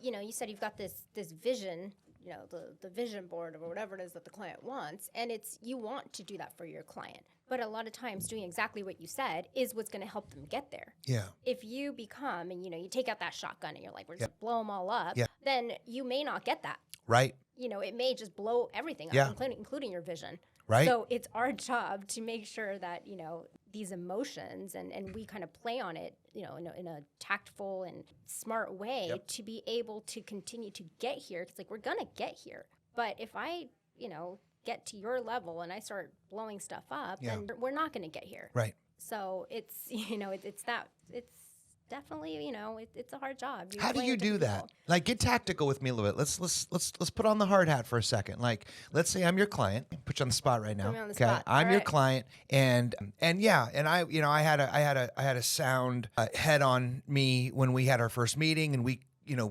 you said you've got this vision, the vision board or whatever it is that the client wants, and you want to do that for your client. But a lot of times doing exactly what you said is what's going to help them get there. Yeah. If you become, and you take out that shotgun and you're like, we're just blow them all up, then you may not get that. Right. It may just blow everything up, including your vision. Right. So it's our job to make sure that, these emotions and we kind of play on it, in a tactful and smart way to be able to continue to get here. It's like, we're going to get here. But if I, get to your level and I start blowing stuff up, then we're not going to get here. Right. So it's, it's definitely, it's a hard job. How do you do that? Like, get tactical with me a little bit. Let's put on the hard hat for a second. Like, let's say I'm your client. Put you on the spot right now. Put me on the spot. I'm your client, and I had a sound head on me when we had our first meeting, and we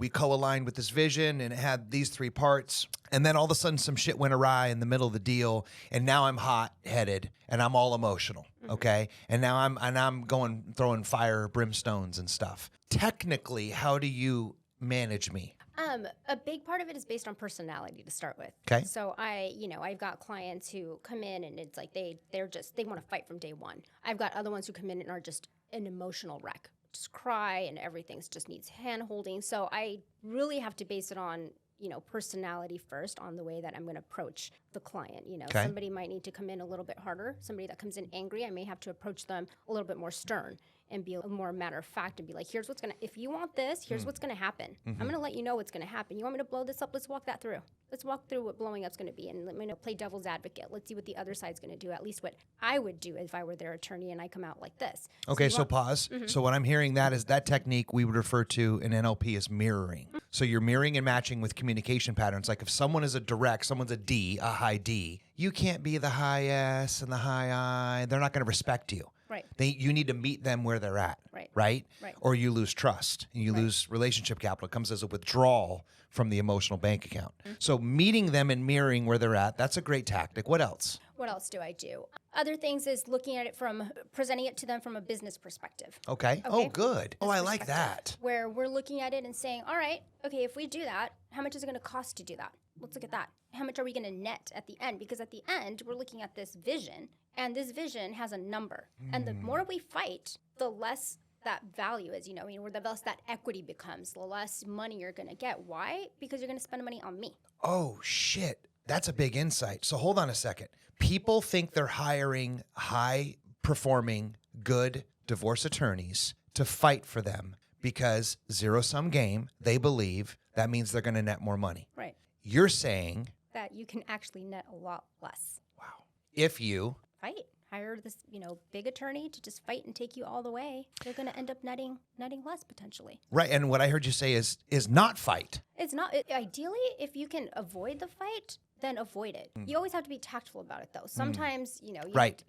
co-aligned with this vision, and it had these 3 parts. And then all of a sudden some shit went awry in the middle of the deal, and now I'm hot-headed and I'm all emotional, okay? And now I'm throwing fire, brimstones and stuff. Technically, how do you manage me? A big part of it is based on personality to start with. Okay. So I've got clients who come in and it's like they want to fight from day one. I've got other ones who come in and are just an emotional wreck. Just cry and everything just needs hand holding. So I really have to base it on, personality first, on the way that I'm going to approach the client. Somebody might need to come in a little bit harder. Somebody that comes in angry, I may have to approach them a little bit more stern and be a more matter of fact and be like, if you want this, here's what's going to happen. I'm going to let you know what's going to happen. You want me to blow this up? Let's walk that through. Let's walk through what blowing up's going to be and let me play devil's advocate. Let's see what the other side's going to do, at least what I would do if I were their attorney and I come out like this. Okay, so pause. So what I'm hearing that technique we would refer to in NLP as mirroring. So you're mirroring and matching with communication patterns. Like if someone is someone's a D, a high D, you can't be the high S and the high I. They're not going to respect you. Right. You need to meet them where they're at. Right. Right? Right. Or you lose trust and you lose relationship capital. It comes as a withdrawal from the emotional bank account. So meeting them and mirroring where they're at, that's a great tactic. What else? What else do I do? Other things is looking at it presenting it to them from a business perspective. Okay. Oh, good. Oh, I like that. Where we're looking at it and saying, all right, okay, if we do that, how much is it going to cost to do that? Let's look at that. How much are we going to net at the end? Because at the end, we're looking at this vision, and this vision has a number. And the more we fight, the less that value is, or the less that equity becomes, the less money you're going to get. Why? Because you're going to spend money on me. Oh, shit. That's a big insight. So hold on a second. People think they're hiring high-performing, good divorce attorneys to fight for them because zero-sum game, they believe that means they're going to net more money. Right. You're saying that you can actually net a lot less. Wow. If you hire this, big attorney to just fight and take you all the way, they're going to end up netting less potentially. Right. And what I heard you say is not fight. It's not. Ideally, if you can avoid the fight, then avoid it. You always have to be tactful about it, though. Sometimes, you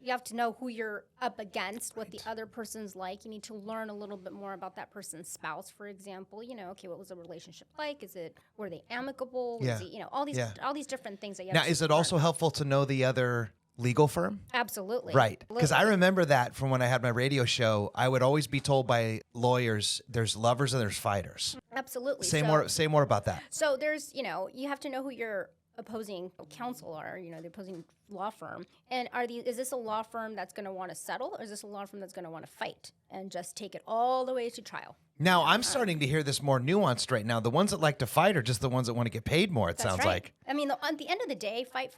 have to know who you're up against, what the other person's like. You need to learn a little bit more about that person's spouse, for example. Okay, what was the relationship like? Were they amicable? Was he, all these different things that you have Now, is it also helpful to know the other legal firm? Absolutely. Right. Because I remember that from when I had my radio show, I would always be told by lawyers, there's lovers and there's fighters. Absolutely. Say more about that. So there's, you have to know who your opposing counsel are, the opposing law firm. And is this a law firm that's going to want to settle, or is this a law firm that's going to want to fight and just take it all the way to trial? Now, I'm starting to hear this more nuanced right now. The ones that like to fight are just the ones that want to get paid more, That's sounds right. like. I mean, at the end of the day, fight.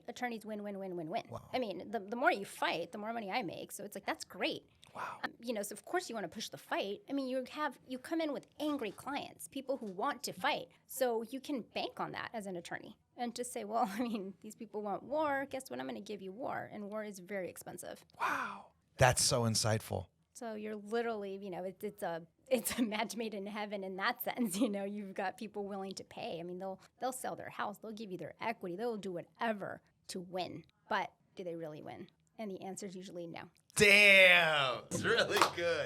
Attorneys win. Wow. I mean, the more you fight, the more money I make. So it's like, that's great. Wow. So of course you want to push the fight. I mean, you come in with angry clients, people who want to fight. So you can bank on that as an attorney and just say, well, I mean, these people want war. Guess what? I'm going to give you war. And war is very expensive. Wow. That's so insightful. So you're literally, it's a match made in heaven in that sense. You've got people willing to pay. I mean, they'll sell their house. They'll give you their equity. They'll do whatever to win. But do they really win? And the answer is usually no. Damn. It's really good.